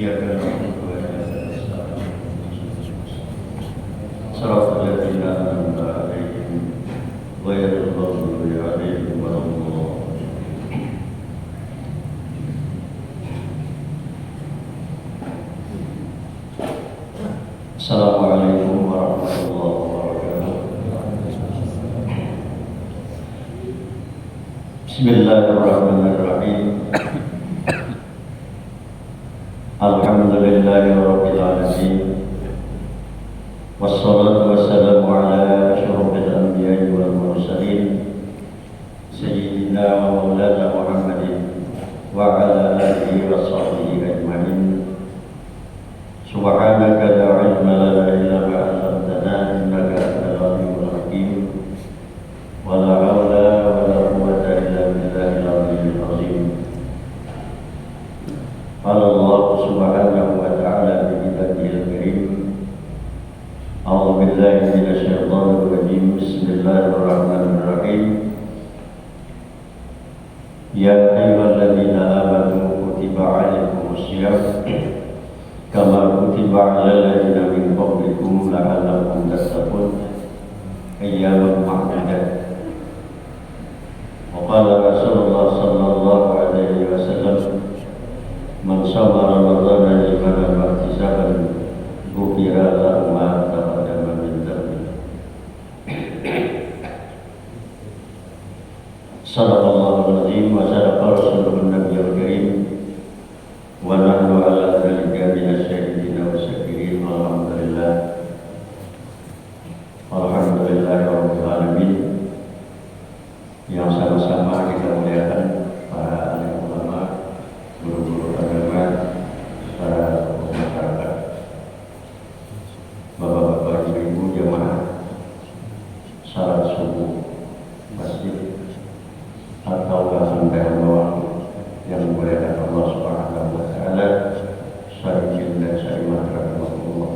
إياك نعبد وإياك نستعين صراط الذين أنعمت عليهم غير المغضوب عليهم ولا الضالين. Assalamualaikum warahmatullahi wabarakatuh. Bismillahirrahmanirrahim. Alhamdulillahi rabbil alamin. Wassalatu wassalamu ala asyrafil anbiya'i wal mursalin sayyidina wa maulana Muhammadin wa ala alihi wa sahbihi ajma'in. Subhanaka la ilma lana illa ma 'allamtana innaka antal alimul hakim. Wa la haula wa la quwwata illa billahil aliyyil azim. Qala Allah subhanahu wa ta'ala bi kitabihil karim. A'udzu billahi minasy syaithanir rajim. Bismillahirrahmanirrahim. Ya ayyuhalladzina amanu kutiba 'alaikumus syiyam kama kutiba 'alal ladzina min qablikum la'allakum tattaqun ayyaman ma'dudat. Wa qala Rasulullah sallallahu alaihi wasallam, man shama ramadhana imanan wa ihtisaban ghufira lahu ma taqaddama min dhanbihi. Shadaqallahul azim wa sadaqa rasulun nabiyul karim. Wa nahnu ala dzalika minasyahidin wa syakirin. Alhamdulillahi rabbil alamin. Yang sama-sama kita muliakan para alim ulama, guru-guru agama, para tokoh masyarakat, bapak-bapak, ibu-ibu jamaah salat subuh masjid atau sampai bawah yang dimuliakan Allah Subhanahu wa taala. Syarifin dan syarimat rahimahullah.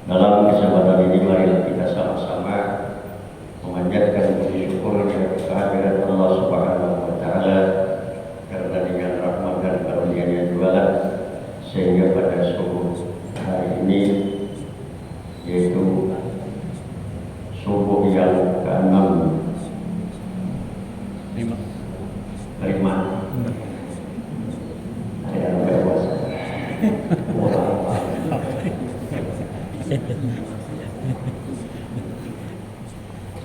Dalam kesempatan ini marilah kita sama-sama memanjatkan puji syukur kepada kehadirat Allah Subhanahu wa taala, karena dengan rahmat dan karunia-Nya jugalah sehingga pada subuh hari ini, yaitu subuh yang ke-6 lima ada yang nggak puasa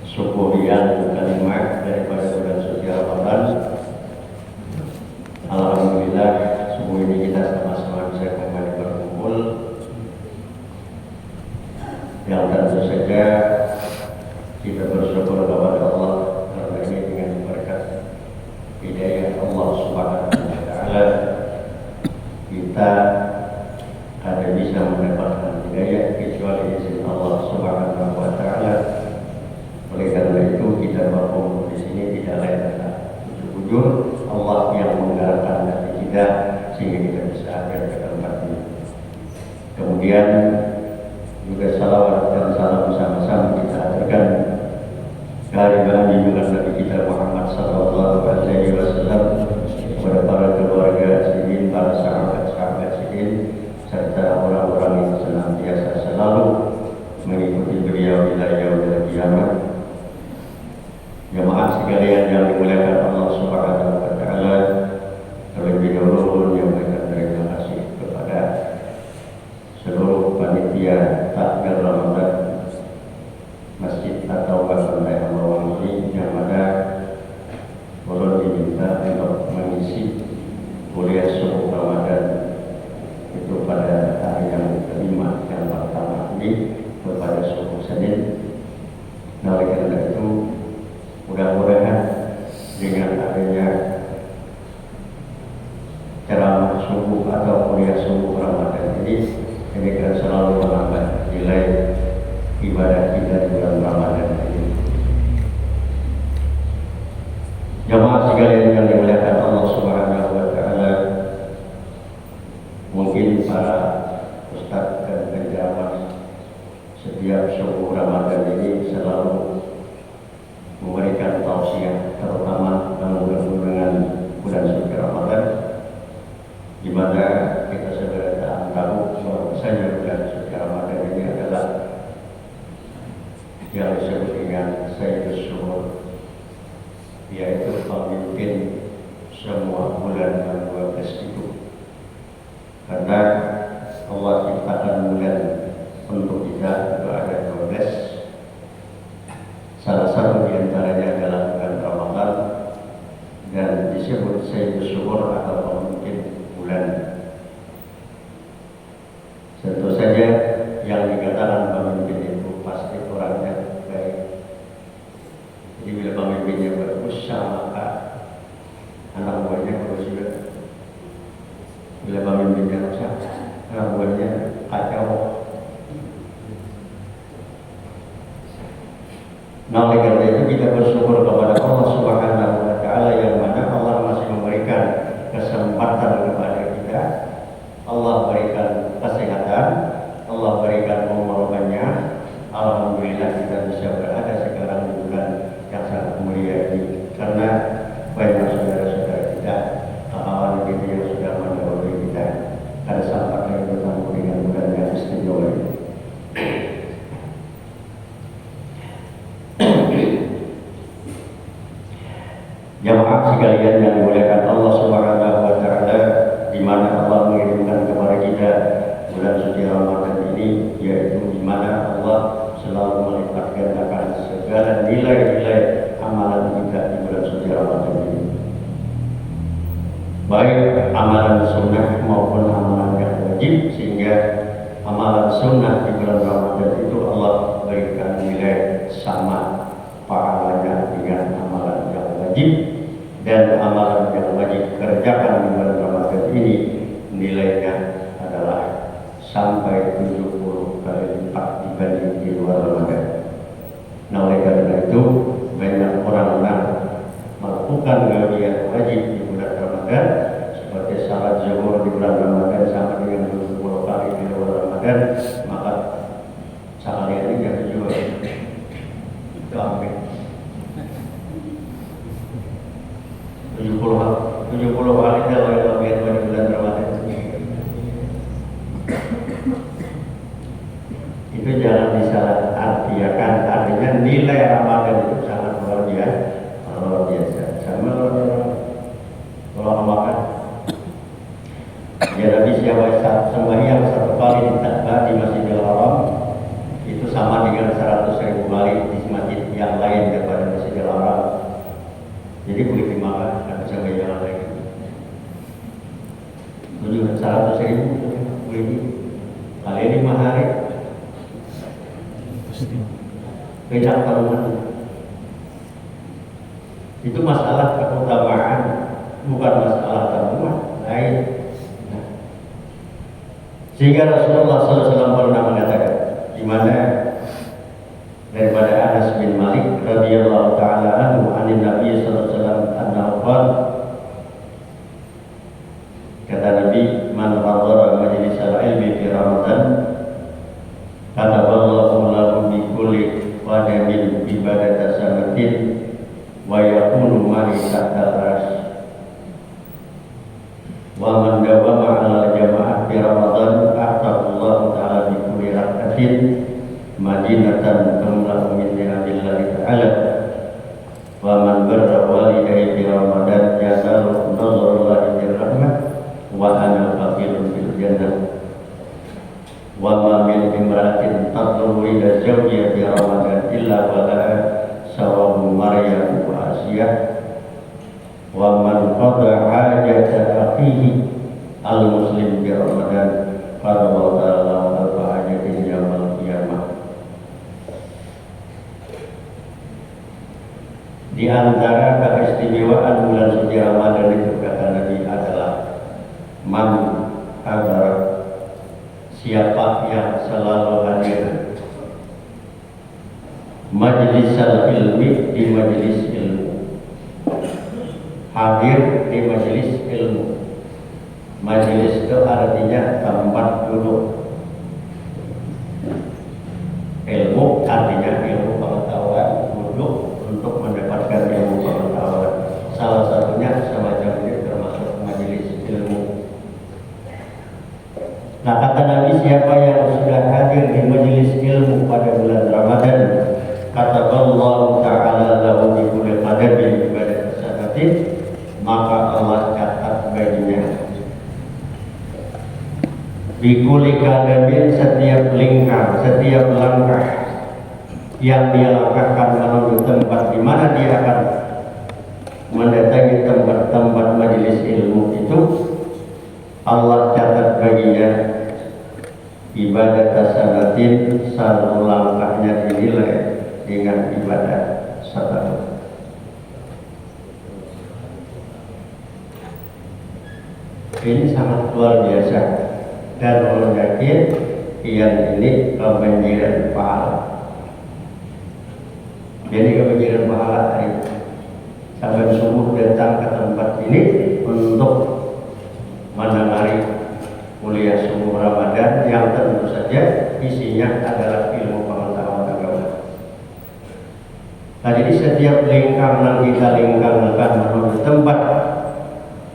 subuh yang ke-5 daripada bulan suci Ramadan. Alhamdulillah subuh ini kita sama-sama bisa kembali berkumpul, yang tentu saja kita bersyukur kepada Allah karena ini dengan berkat hidayah Allah Subhanahu wa taala kita ada bisa mendapatkan hidayah kecuali izin Allah Subhanahu wa taala. Oleh karena itu kita berkumpul di sini tidak lain adalah ujuk-ujuk Allah yang menggerakkan hati kita sehingga kita bisa hadir ke tempat ini. Kemudian juga salawat dan salam bersama-sama kita haturkan kehadiran junjungan Nabi kita Muhammad sallallahu alaihi wasallam, kepada para keluarga sidin, para sahabat-sahabat sidin, serta orang-orang yang senantiasa selalu mengikuti beliau ila yaumil qiyamah. Jemaah sekalian yang dimuliakan Allah Subhanahu wa taala, terlebih dahulu menyampaikan terima kasih kepada seluruh panitia takbir Ramadan masjid atau Bandai Ambawang ini yang mana boleh diminta untuk mengisi kuliah subuh Ramadan itu pada hari yang kelima yang pertama ini kepada subuh Senin. Nah, oleh karena itu mudah-mudahan dengan adanya ceramah subuh atau kuliah subuh Ramadan ini akan selalu menambah nilai ibadah kita di bulan Ramadan ini. Jamaah sekalian yang dimuliakan Allah Subhanahu wa taala, mungkin para ustaz dan penceramah setiap subuh Ramadan ini selalu memberikan tausiah, terutama dalam berhubungan dengan bulan suci Ramadan. yaitu pemimpin semua bulan yang 12 itu. Karena Allah ciptakan bulan untuk kita itu ada 12. Salah satu di antaranya adalah bulan Ramadan dan disebut Sayyidus Syuhur atau pemimpin bulan. Tentu saja yang dikatakan pemimpin itu pasti orangnya baik. Jadi bila pemimpinnya bagus, maka anak buahnya bagus juga. Bila pemimpinnya rusak, anak buahnya kacau. Nah, oleh karena itu kita bersyukur kepada Allah Subhanahu wa Ta'ala yang mana Allah masih memberikan kesempatan kepada kita. Allah berikan kesehatan, Allah berikan umur banyak. Alhamdulillah kita bisa berada sekarang di bulan yang sangat mulia ini. Karena banyak saudara-saudara kita, kawan kita yang sudah mendahului kita, ada sempat yang bertemu dengan bulan yang istimewa ini. Jamaah sekalian yang dimuliakan Allah Subhanahu wa Ta'ala, di mana Allah mengirimkan kepada kita bulan suci Ramadan ini, yaitu di mana Allah selalu melipat gandakan segala nilai-nilai amalan kita di bulan suci Ramadan ini. Baik amalan sunnah maupun amalan yang wajib, sehingga amalan sunnah di bulan Ramadan itu Allah berikan nilai sama pahalanya dengan amalan yang wajib, dan amalan yang wajib kerjakan di bulan Ramadan ini nilainya adalah sampai 70 kali lipat dibanding di luar Ramadan. Nah, oleh karena itu banyak orang yang melakukan kegiatan wajib di bulan Ramadan seperti salat zuhur di bulan Ramadan sama dengan 70 kali di luar Ramadan, maka sekalian ini jadi juga itu amin. 70 kali kalau yang lebih di bulan Ramadan itu jangan disalah artikan. Artinya nilai Ramadan itu sangat luar biasa. Sama kalau makan ya Nabi siapa sembahyang 1 kali di takbir di Masjidil Haram itu sama dengan 100.000 kali di masjid yang lain daripada Masjidil Haram. Jadi boleh dimakan dan bisa bayar lagi. 100.000 boleh kali 5 hari. Beda taruhan. Itu masalah keutamaan, bukan masalah taruhan lain. Nah. Sehingga Rasulullah SAW pernah mengatakan, di mana daripada Anas bin Malik radhiyallahu taala anhu anin Nabi sallallahu alaihi wasallam annahu kata Nabi, man hadara majlis al-ilmi fi Ramadan kataballahu lahu bi kulli qadamin ibadata sanatin wa yakunu ma'i tahta ras wa man dawama 'ala al-jama'ah fi Ramadan a'taqallahu ta'ala bi kulli rak'atin madinatan tamlahu min ni'amillahi ta'ala wa man barra walidayhi fi Ramadan yasalu nazarullahi bir rahmah wa ana faqirun fil jannah wa ma min imra'atin tatlubu ila zawjiha fi Ramadan illa wa laha sawabu Maryam wa Asiyah wa man qada hajata akhihi al-muslim fi Ramadan qala Allah ta'ala wa hajatihi yawmal qiyamah. Di antara keistimewaan bulan suci Ramadan itu kata Nabi adalah man hadar, siapa yang selalu hadir majlis ilmi, di majlis ilmu, hadir di majlis ilmu. Majlis itu artinya tempat duduk. Ilmu artinya ilmu pengetahuan, duduk untuk mendapatkan ilmu pengetahuan. Salah satunya semacam ini termasuk majelis ilmu. Nah, kata Nabi, siapa yang sudah hadir di majelis ilmu pada bulan Ramadan, kata Allah Ta'ala lahu bi kulli qadamin ibadat kadamin setiap lingkar, setiap langkah yang dia langkahkan menuju tempat di mana dia akan mendatangi tempat-tempat majelis ilmu itu, Allah catat baginya ibadah tasanatin, satu langkahnya dinilai dengan ibadah setahun. Ini sangat luar biasa dan yakin yang ini kebanjiran pahala. Jadi kebanjiran pahala hari sampai subuh datang ke tempat ini untuk mendengar kuliah subuh Ramadan yang tentu saja isinya adalah ilmu pengetahuan agama. Nah, jadi setiap lingkar yang kita lingkarkan menuju tempat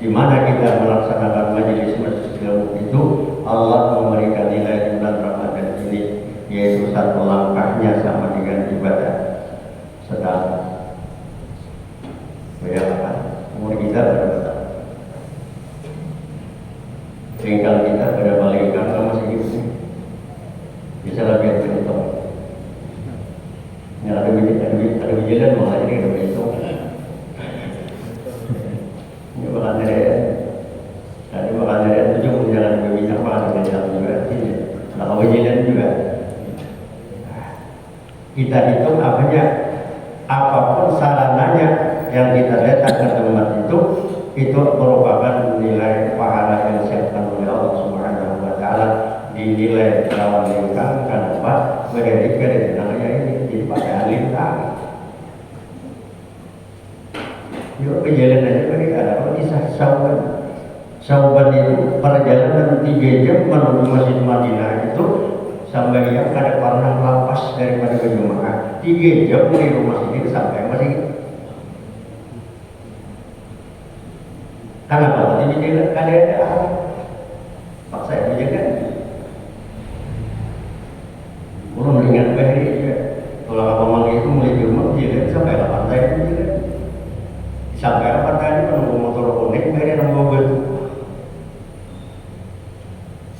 di mana kita melaksanakan majelis ilmu itu, Allah memberikan nilai di bulan Ramadan ini, yaitu satu langkahnya sama dengan ibadah sedang. Bayangkan umur kita berapa tahun? Lingkar kita berapa lingkar masih hidup? Bisa lebih berhitung. Yang ada bijilan malah jadi ada berhitung. Ini makan dari tujuh jalan berminyak makan dari jalan juga ini. Nah, bijilan juga. Kita hitung apapun sarananya yang kita datang ke tempat itu merupakan nilai pahala yang disiapkan oleh Allah Subhanahu wa Ta'ala, dinilai lawan lingkar. Kenapa? Mereka dari namanya ini dipakai lingkar. Yuk perjalanan mereka ada kisah Sauban itu perjalanan 3 jam menuju Masjid Madinah itu sampai yang ada pernah lapas daripada berjemaah 3 jam dari rumah sini sampai masjid. Kenapa? Jadi dia ada alat paksa dijaga. Belum ingat bahari juga. Kalau apa manggil itu mulai di rumah dia sampai 8 tahun dia. Sampai 8 tahun menunggu motor unik bahari nunggu betul.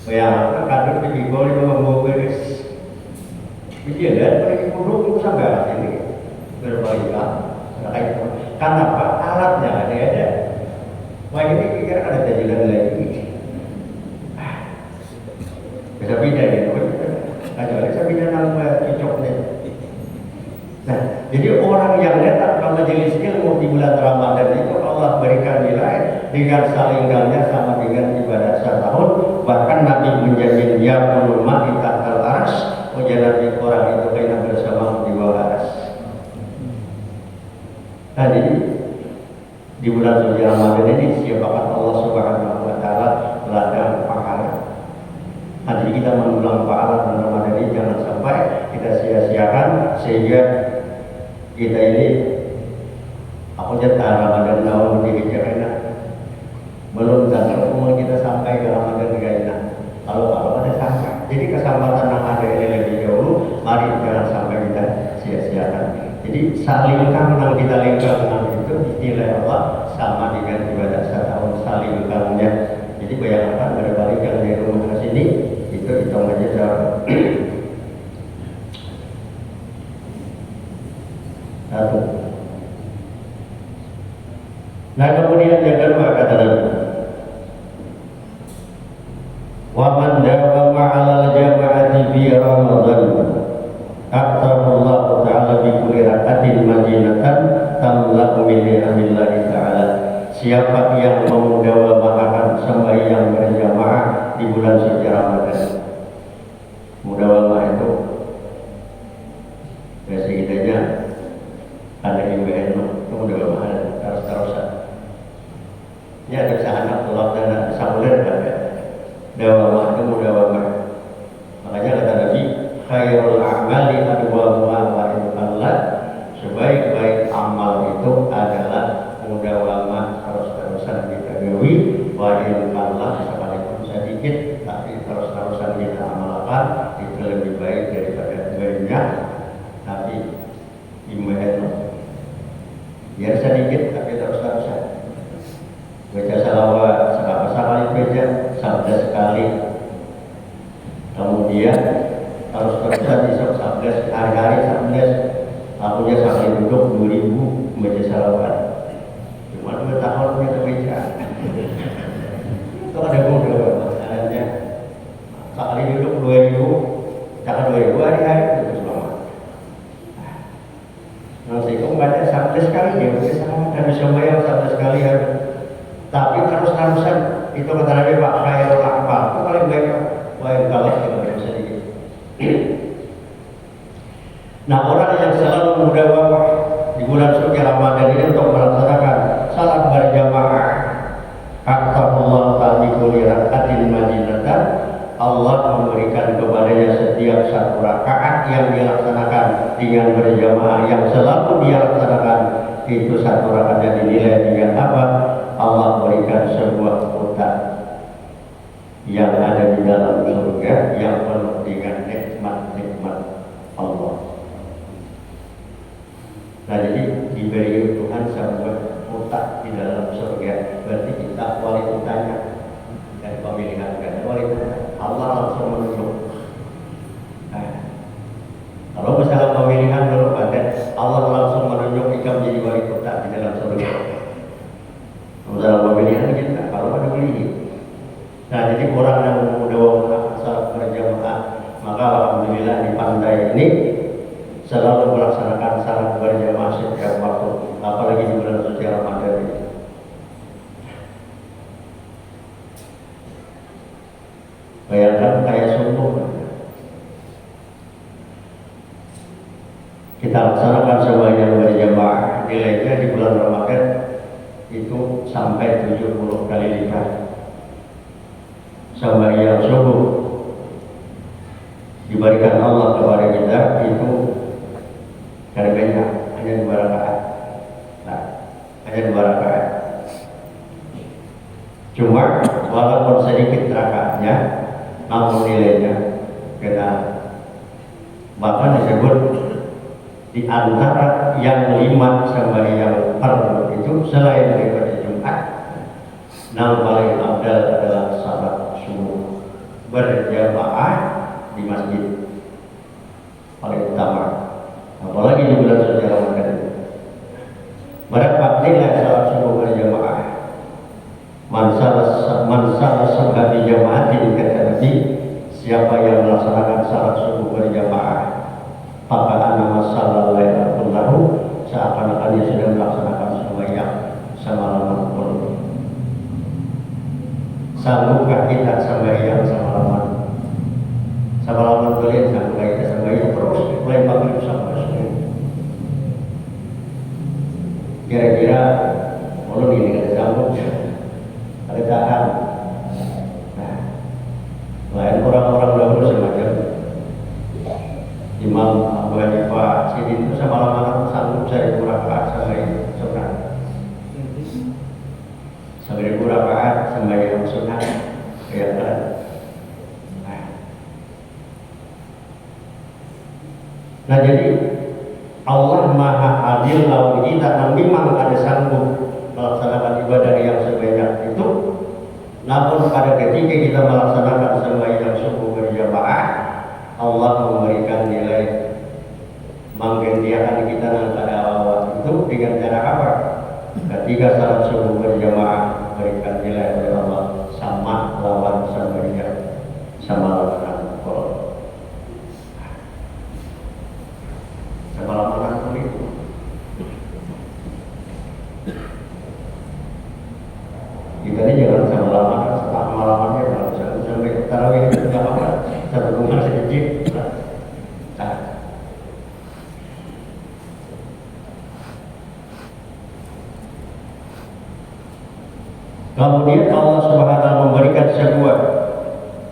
Bayangkan kadang pergi gol itu membawa beres. Dia lihat pergi burung sampai sini berbalik. Kenapa? Alatnya ada. Wah, ini kira ada tajilan lagi. Bisa pindah ya, kecuali saya pindah nama cocoknya. Nah, jadi orang yang datang ke majelis ilmu di bulan Ramadan itu Allah berikan nilai dengan salinggalnya sama dengan ibadah setahun. Bahkan Nabi menjanjikan dia ulama di tahtal aras, ujian orang itu kena bersama di bawah aras. Nah, jadi di bulan suci Ramadan ini siapapun Allah Subhanahu wa Ta'ala ladang pahala. Nah, jadi kita mengulang pahala bulan Ramadan ini jangan sampai kita sia-siakan sehingga kita ini aku jatah Ramadan tahun di Jakarta belum sampai umur kita sampai ke Ramadan enak. Kalau ada sangka, jadi kesempatan yang ada ini lebih jauh, mari jangan sampai kita sia-siakan. Jadi salingkan yang kita lingkar dengan itu nilai Allah sama dengan ibadah setahun salingkannya. Jadi bayangkan berbalikan dari rumah ke sini itu hitung aja satu. Nah, kemudian yang kedua kata Nabi, wa man dawama 'alal jama'ati fi Ramadan aqtarallahu ta'ala bi kulli rakatin madinatan tamla'u min ni'amillahi ta'ala. Siapa yang mendawamakan sembahyang berjamaah di bulan suci Ramadan. Mudawamah itu biasa kitanya ada imbauan itu mudawamah terus-terusan. Ini ada anak tolak dan sabulan ada. Dawamah itu mudawamah. Makanya kata Nabi, khairul a'mali adwamuha wa in qallat. Sebaik-baik amal itu adalah mudawamah terus-terusan kita gawi, wa in qallat sekalipun sedikit tapi terus-terusan kita amalkan itu lebih baik daripada banyak tapi imbauan. Biar sedikit tapi terus-terusan. Baca salawat sekali baca, sabda sekali. sembahyang sama sekali ada. Tapi terus-terusan itu kata Nabi Pak Khairul Akbar itu paling baik kalau kita sedikit. Nah, orang yang selalu mudawamah di bulan suci Ramadan ini untuk melaksanakan salat berjamaah, Allah ta'ala kulli rakaatin madinatan, Allah memberikan kepadanya setiap satu rakaat yang dilaksanakan dengan berjamaah yang selalu dia laksanakan itu satu rakaat dinilai dengan apa? Allah berikan sebuah kota yang ada di dalam surga yang penuh dengan nikmat-nikmat Allah. Nah, jadi diberi Tuhan sebuah kota di dalam surga, berarti kita wali kotanya dari pemilihan kan wali kota. Allah langsung menunjuk. Nah, kalau misalnya pemilihan dulu pada Allah langsung menunjuk kita menjadi wali kota di dalam surga. Dalam pemilihan kita kalau ada pilih. Nah, jadi orang yang mudawamah salat berjamaah, maka alhamdulillah di pantai ini selalu melaksanakan salat berjamaah setiap waktu, apalagi di bulan suci Ramadan ini. Bayangkan kayak subuh kita laksanakan sembahyang berjamaah, nilainya di bulan Ramadan itu sampai 70 kali lipat. Sembahyang subuh diberikan Allah kepada kita itu harganya hanya 2 rakaat. Nah, hanya 2 rakaat. Cuma walaupun sedikit rakaatnya, namun nilainya kena. Bahkan disebut di antara yang 5 sembahyang fardu itu selain daripada Jumat, yang paling afdal adalah salat subuh berjamaah di masjid, paling utama, apalagi di bulan suci Ramadan. Berapa nilai salat subuh berjamaah? Man salat subuh di jamaatin, kata Nabi, siapa yang melaksanakan salat subuh berjamaah maka anak masalah lailatul lahu, seakan-akan dia sudah melaksanakan sembahyang semalaman pun. Sanggupkah kita sembahyang semalaman? Semalaman kalian sanggupkah kita sembahyang terus mulai maghrib sampai sore? Kira-kira kalau ini ada sanggup, ada tahan. Nah, lain orang-orang dahulu semacam Imam Abu Hanifah Sidin itu semalaman sanggup 1000 rakaat sampai sunat. 1000 rakaat sembahyang sunat, ya kan? Nah, jadi Allah Maha Adil, kalau kita memang ada sanggup melaksanakan ibadah yang sebanyak itu, namun pada ketika kita melaksanakan sembahyang subuh berjamaah, Allah memberikan nilai menggantikan kita pada awal itu dengan cara apa? Ketika salat subuh berjamaah berikan nilai oleh Allah sama lawan sembahyang sama lawan qol. Sama lawan qol itu. Kita ini jangan sama lawan, setelah malamannya kalau sampai tarawih itu tidak apa, satu rumah sedikit. Kemudian Allah Subhanahu wa taala memberikan sebuah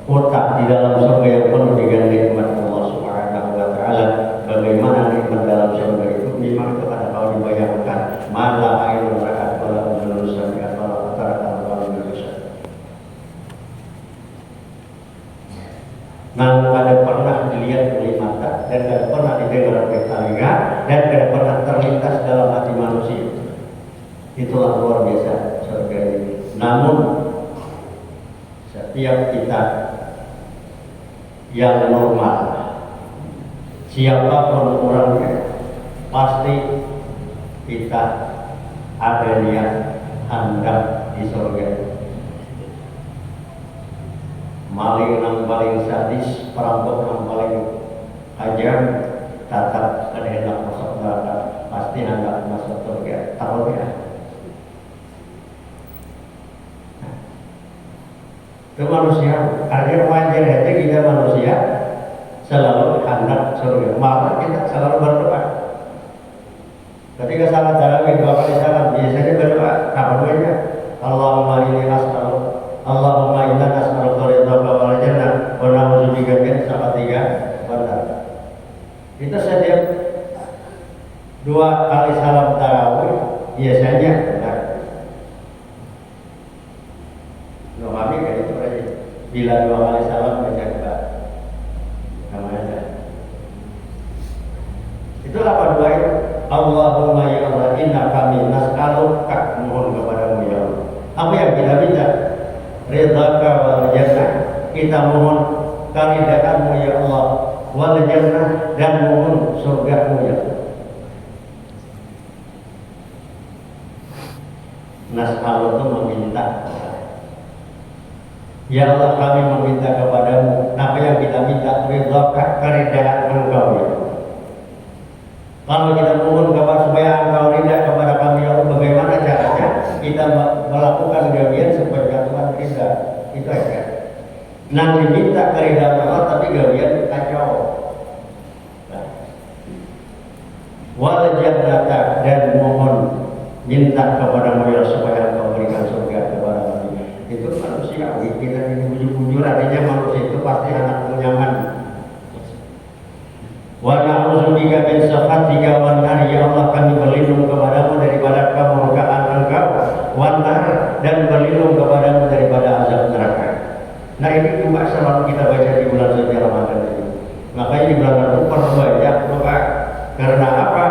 kotak di dalam surga yang penuh dengan nikmat Allah Subhanahu wa taala. Bagaimana nikmat dalam surga itu? Memang itu ada kalau dibayangkan, mala ainun ra'at wala udhunun sami'at wala khatar ala qalbi bashar. Nah, ada pernah dilihat oleh mata dan tidak pernah didengar oleh telinga dan tidak pernah terlintas dalam hati manusia. Itulah luar biasa surga ini. Namun setiap kita yang normal, siapapun orangnya, pasti kita ada niat hendak di surga. Maling yang paling sadis, perampok yang paling kejam, tetap ada hendak masuk neraka, pasti hendak masuk surga. Tahu ya? Itu manusia. Artinya wajar itu kita manusia selalu hendak surga. Maka kita selalu berdoa. Ketika salat tarawih 2 kali salam biasanya berdoa. Apa doanya? Allahumma inni as'aluka Allahumma inna nas'aluka ridhaka wal jannah wa na'udzubika min sakhatika wan nar. Itu setiap 2 kali salam tarawih biasanya benar. Kami kayak itu aja. Bila 2 kali salam menjaga sama aja. Itu apa doa itu? Allahumma ya Allah inna kami nas'aluka, mohon kepadamu ya Allah. Apa yang kita minta? Ridhaka wal jannah, kita mohon karidaanmu ya Allah, wal jannah, dan mohon surgamu ya Allah. Nas'alu itu meminta. Ya Allah kami meminta kepadamu. Apa yang kita minta? Ridhaka, keridaan engkau ya Allah. Kalau kita mohon kepada supaya engkau ridha kepada kami ya Allah, bagaimana caranya? Kita melakukan gawian supaya Tuhan ridha. Itu aja. Nanti minta keridhaan Allah tapi gawian kacau. Nah. Wal jannata, dan mohon minta kepadamu ya supaya engkau berikan surga kepada kami. Itu manusia. Kita ini bujur-bujur, artinya manusia itu pasti anak nyaman. Wa na'udzubika min sakhatika wan nar, ya Allah kami berlindung kepadamu daripada kemurkaan engkau, wan nar, dan berlindung kepadamu daripada azab neraka. Nah ini cuma selalu kita baca di bulan suci Ramadan ini. Makanya di bulan Ramadan perbanyak doa. Karena apa?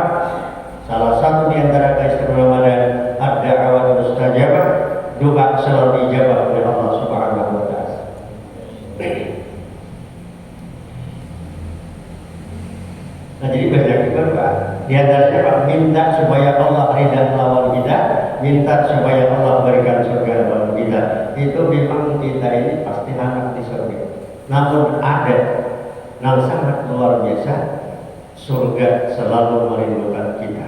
Salah satu di antara keistimewaan Ramadan ad-da'awat mustajabah, doa selalu dijawab oleh Allah Subhanahu wa taala. Nah jadi banyak juga Pak. Di antaranya Pak, minta supaya Allah ridha lawan kita, minta supaya Allah berikan surga lawan kita. Itu memang kita ini pasti anak di surga. Namun ada yang sangat luar biasa, surga selalu merindukan kita.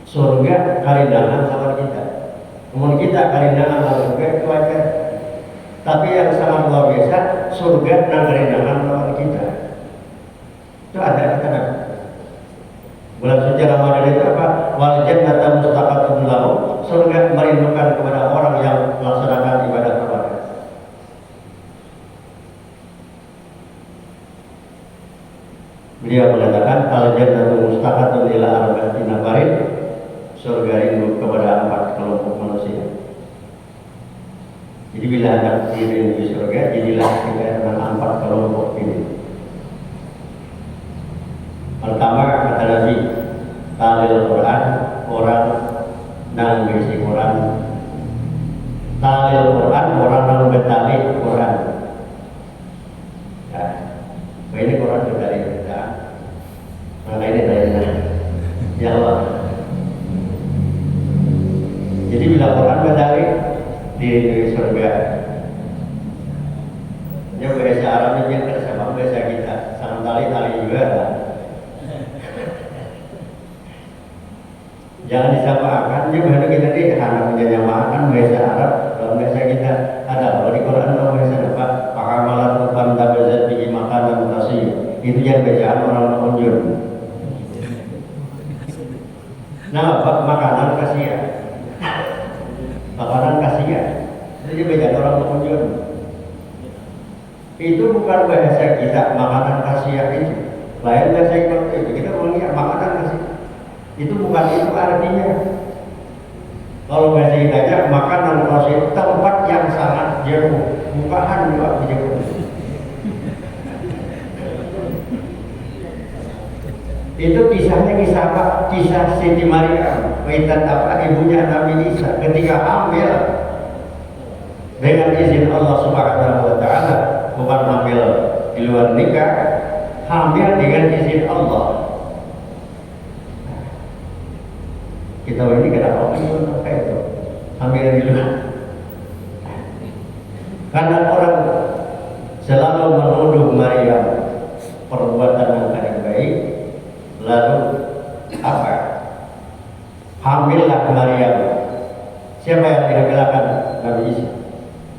Surga karindangan lawan kita. Namun kita karindangan lawan surga itu aja. Tapi yang sangat luar biasa, surga dan karindangan lawan kita. Itu ada kata. Bulan suci Ramadan itu apa? Wal jannatu mustaqatun lahu, surga merindukan kepada orang yang melaksanakan ibadah Ramadan. Beliau mengatakan al jannatu mustaqatun ila arba'ati nafarin, surga rindu kepada 4 kelompok manusia. Jadi bila anak dirindu surga, jadilah kita dengan 4 kelompok ini. Pertama kata Nabi, talil Quran, orang nang berisi Quran. Talil Quran, orang nang betali Quran. Ya, ini Quran betali kita. Maka ini tanya, ya Allah. Jadi bila Quran betali di surga, dia bahasa Arabnya kan sama bahasa kita, sama tali juga. Jangan disamakan, juga kita di anak menyamakan bahasa Arab dalam bahasa kita. Ada kalau di Quran dalam bahasa apa? Pakamalan depan tabazat biji makanan tasir. Itu yang bacaan orang menunjuk. Nah, makanan kasihan. Makanan kasihan. Itu bacaan orang menunjuk. Itu bukan bahasa kita makanan kasihan itu. Lain bahasa kita mengingat makanan kasihan. Itu bukan itu artinya. Kalau bahasa kita aja makanan kasihan, tempat yang sangat jauh, bukaan juga jauh. Itu kisahnya kisah apa? Kisah Siti Maryam, kaitan apa? Ibunya Nabi Isa ketika hamil dengan izin Allah Subhanahu wa taala, bukan hamil di luar nikah, hamil dengan izin Allah. Kita ini kenapa apa itu? Hamil di luar. Karena orang selalu menuduh Maryam perbuatan yang tidak baik, lalu apa? Hamillah Maryam. Siapa yang tidak bilakan? Nabi Isa.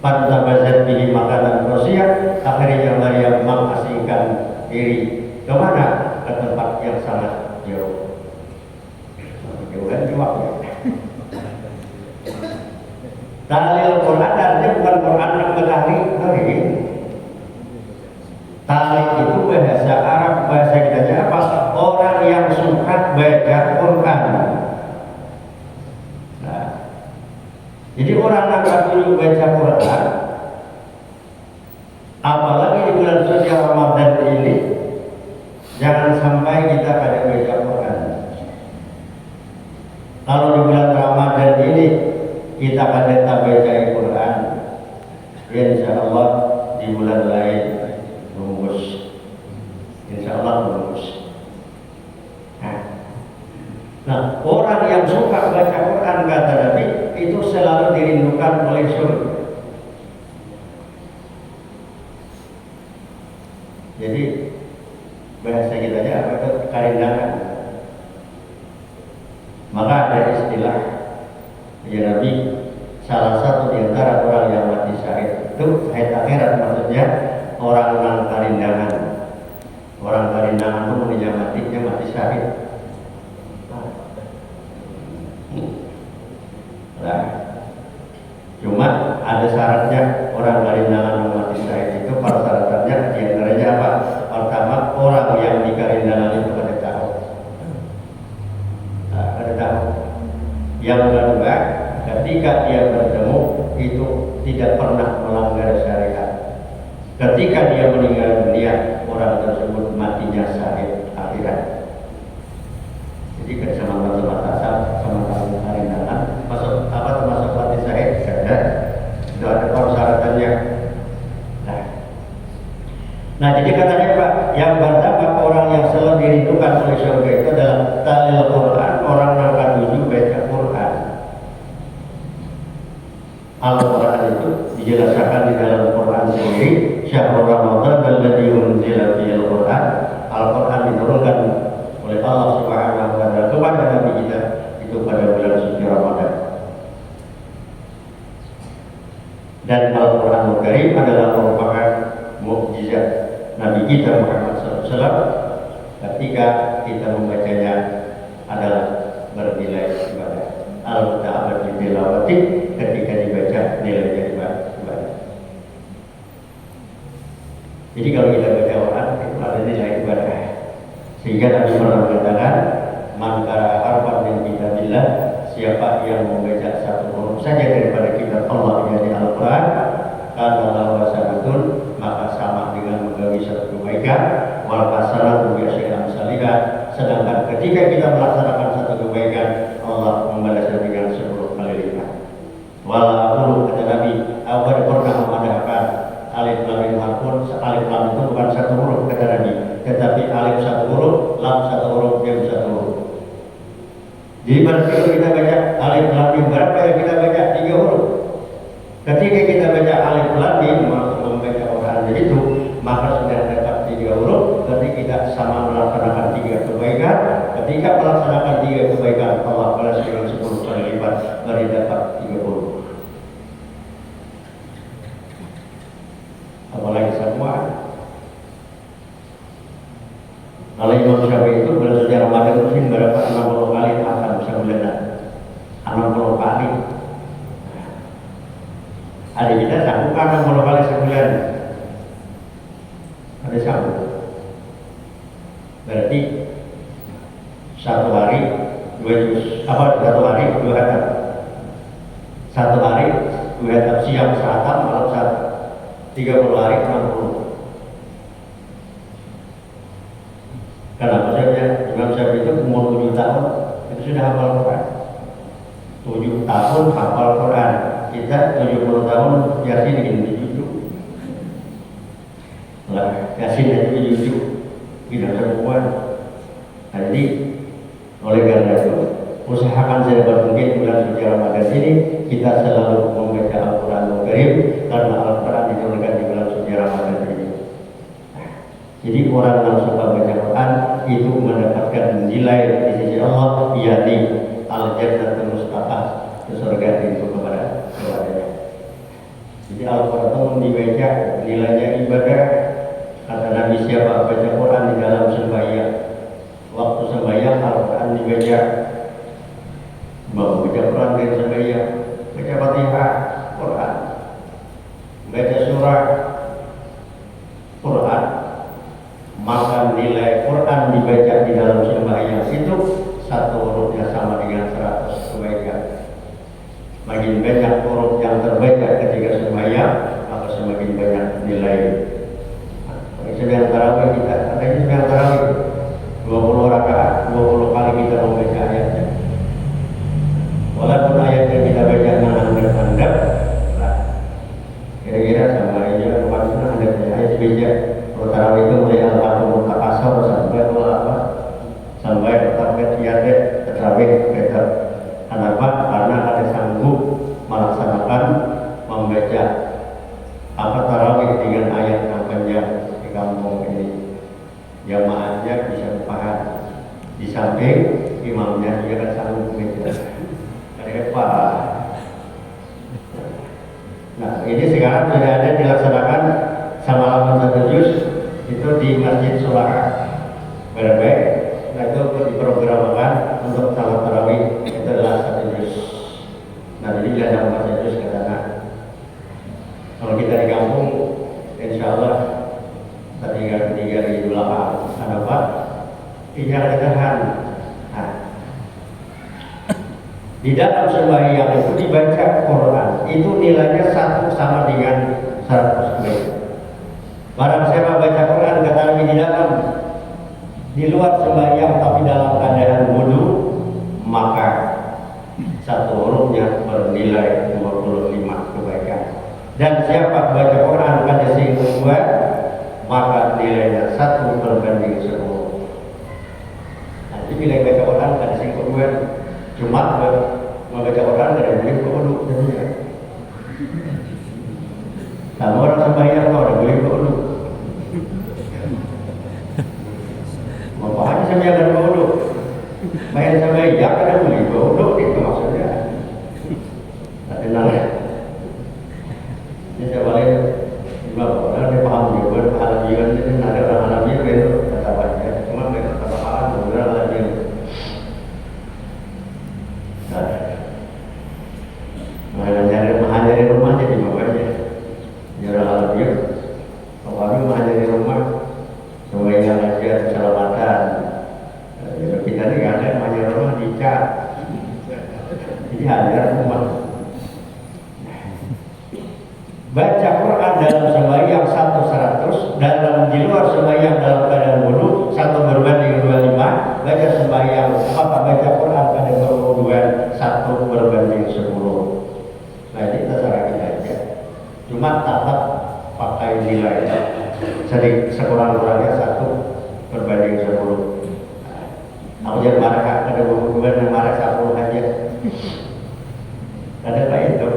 Fantabazat bihi makanan Rosia. Akhirnya Maryam mengasingkan diri kemana? Ke tempat yang sangat jauh. Jauhan jauh. Dalil Quran artinya bukan Quran yang berlari. Tali itu bahasa Arab, bahasa kita apa? Orang yang suka baca Quran. Nah, jadi orang yang dulu baca Quran, apalagi di bulan suci Ramadan ini, jangan sampai kita kada baca Quran. Kalau di bulan Ramadan ini kita kada baca Quran, insya Allah di bulan lain rumus, insya Allah rumus. Nah, orang yang suka baca Quran kata Nabi itu selalu dirindukan oleh surga. Jadi bahasa kita aja apa itu karindangan. Maka ada istilah ya Nabi, salah satu di antara orang yang mati syahid itu ayat akhirat, maksudnya orang karindangan. Orang karindangan itu menjadi matinya mati syahid. Nah, cuma ada syaratnya orang karindangan mati syahid itu. Persyaratannya di antaranya apa? Pertama, orang yang dikarindangan itu pada tahu. Pada tahu. Yang kedua, ketika dia bertemu itu tidak pernah melanggar syariat. Ketika dia meninggal dunia, orang tersebut matinya syahid akhirat. Jadi sama-sama sama-sama karindangan masuk apa termasuk mati syahid ada. Itu ada persyaratannya. Nah, jadi katanya Pak, yang pertama orang yang selalu dirindukan oleh surga itu adalah talil Quran, orang yang akan tuju baca Quran. Al-Quran itu dijelaskan di dalam Quran sendiri. Syahrul Ramadan alladzi unzila fihil Quran. Al-Quran diturunkan oleh Allah Subhanahu wa taala kepada Nabi kita itu pada bulan suci Ramadan. Dan Al-Quranul Karim adalah merupakan mukjizat Nabi kita Muhammad SAW. Ketika kita membacanya adalah bernilai ibadah. Al-Muta'abad bitilawati, ketika dibaca nilainya ibadah. Jadi kalau kita baca Quran itu ada nilai ibadah. Sehingga Nabi pernah mengatakan, man qara'a harfan min kitabillah, siapa yang membaca satu huruf saja daripada kitab Allah yakni Al-Quran, kana lahu hasanatun, maka sama dengan menggawi satu kebaikan. Wal hasanatu bi asyri amsalihah, sedangkan ketika kita melaksanakan satu kebaikan, Allah membalasnya dengan 10 kali lipat. Wala aqulu, kata Nabi, aku pernah mengadakan alif lam mim harfun. Alif lam itu bukan satu huruf kata Nabi, tetapi alif satu huruf, lam satu huruf, mim satu huruf. Jadi berarti kalau kita baca alif lam mim, berapa yang kita baca? 3 huruf. Ketika kita baca alif lam mim, membaca Quran itu, maka sudah dapat 3 huruf. Berarti kita sama melaksanakan 3 kebaikan. Ketika melaksanakan 3 kebaikan, Allah balas dengan 10 kali lipat, berarti dapat 30. Apalagi semua. Kalau Imam Syafi'i itu bulan suci Ramadan itu berapa? 60 kali akan sebulan. 60 kali. Ada kita sanggup 60 kali sebulan. Ada sanggup. Berarti satu hari 2 juz. Satu hari 2 hatam. Satu hari 2 hatam, siang sehatam, malam sehatam. 30 hari 60. Kenapa saja Imam Syafi'i itu umur 7 tahun itu sudah hafal Quran. 7 tahun hafal Quran. Kita 70 tahun Yasin ini jujur. Lah, Yasin itu jujur. Tidak semua. Jadi oleh karena itu usahakan sedapat mungkin bulan suci Ramadan ini kita selalu membaca Al-Quranul Karim, karena Al-Quran diturunkan di bulan suci Ramadan ini. Jadi orang yang suka baca Quran itu mendapatkan nilai di sisi Allah, yakni al-jannatul mustaqah, surga itu kepadanya. Jadi Al-Quran dibaca nilainya ibadah. Kata Nabi, siapa baca Quran di dalam sembahyang, waktu sembahyang Al-Quran dibaca. Mau baca Quran dan sembahyang, baca Fatihah, Quran, baca surah Quran, maka nilai Quran dibaca di dalam sembahyang itu satu hurufnya sama dengan 100 kebaikan. Makin banyak huruf yang terbaca ketika sembahyang, maka semakin banyak nilai. Sembahyang tarawih kita, ada sembahyang tarawih 20 rakaat, 20 kali kita membaca ayatnya. Walaupun ayatnya kita baca handap-handap, kira-kira sama aja. Maksudnya handapnya ayat baca. Kalau tarawih itu mulai al-fatihah takasur sampai apa? Sampai tabet tiada tarawih kita. Kenapa? Karena ada sanggup melaksanakan membaca apa tarawih dengan ayat yang panjang di kampung ini. Jamaahnya bisa paham. Di samping imamnya dia kan sanggup membaca. Hebat. Nah, ini sekarang sudah ada dilaksanakan sama 1 juz itu di Masjid Sulaha Berbek. Nah, itu diprogramkan untuk salat tarawih itu adalah 1 juz. Nah, jadi ada 1 juz ke sana. Kalau kita di kampung, insya Allah tinggal 3.800 ada apa? Tinggal ketahan. Nah, di dalam sembahyang itu dibaca Quran, itu nilainya 1 sama dengan 100 kebaikan. Barang siapa baca Quran kata Nabi di luar sembahyang tapi dalam keadaan wudu, maka 1 hurufnya bernilai 25 kebaikan. Dan siapa baca Quran pada sing kedua, maka nilainya 1 berbanding 10. Nanti nilai baca Quran pada sing kedua cuma membaca Quran dari boleh berwudu tentunya. Sama orang sembahyang kau ada boleh berwudu. Apa aja sembahyang dan berwudu. Bayar sembahyang ada boleh berwudu itu maksudnya. Tak kenal ya. Ini saya balik orang dia paham juga Arabian itu ada orang Arabian itu kata baca. Cuma mereka kata paham benar Arabian. Nyari rumah jadi bapaknya nyari alat dia kalau menghadiri rumah semuanya aja keselamatan. Kita ini gak ada menghadiri rumah dicat jadi hadir rumah. Baca Quran dalam sembahyang 100, dalam di luar sembahyang dalam keadaan wudu 1 berbanding 25. Baca sembahyang apa baca Quran pada berwuduan 1 berbanding 10. Nah ini terserah kita aja. Cuma tetap pakai nilai sekurang-kurangnya 1 berbanding 10. Aku jangan marah ada berhubungan yang marah 10 aja. Ada apa itu?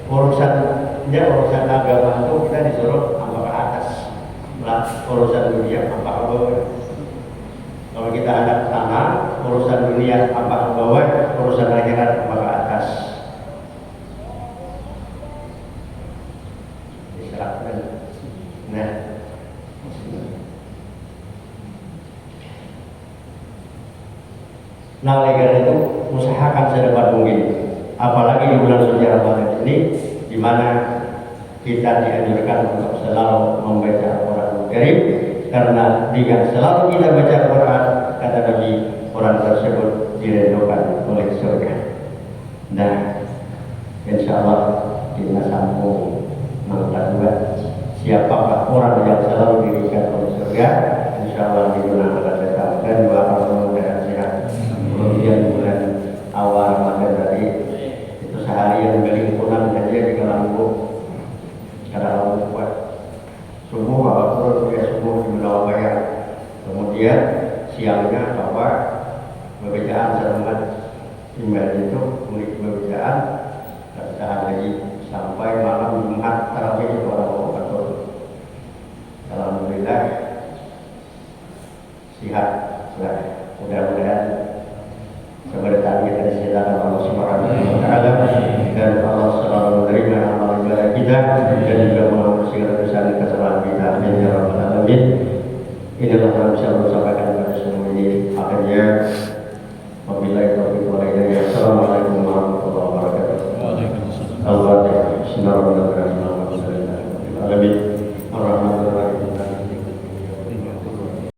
Urusan agama itu kita disuruh tambah ke atas. Nah, urusan dunia tambah ke bawah. Kalau kita anak tanah, urusan dunia tambah ke bawah, urusan akhirat tambah ke atas. Nah, oleh karena itu usahakan sedapat mungkin, apalagi di bulan suci Ramadan ini, di mana kita dianjurkan untuk selalu membaca Al-Quran Karim, karena dengan selalu kita baca Al-Quran, kata Nabi, Quran tersebut dirindukan oleh surga. Nah, insya Allah kita sambung mengatakan siapakah orang yang selalu dirikan oleh surga, insya Allah di bulan Ramadan dan dua orang dan sehat. Kemudian bulan awal Ramadan tadi itu seharian berlingkuran saja di Kelambu, karena Allah kuat. Subuh bapak turun ya subuh di Menawar Bayar. Kemudian siangnya bapak pembacaan serentak imbal itu memiliki pembacaan dan tahan lagi sampai malam Jumat tarawih itu orang bapak turun. Alhamdulillah sehat. Mudah-mudahan keberkahan kita disediakan Allah Subhanahu wa taala dan Allah selalu menerima amal ibadah kita. kita dan juga mengampuni segala kesalahan kita. Amin ya rabbal alamin. Inilah yang bisa saya sampaikan pada semua ini. Akhirnya wabillahi taufiq wal hidayah. Assalamualaikum warahmatullahi wabarakatuh. Waalaikumsalam. Bismillahirrahmanirrahim.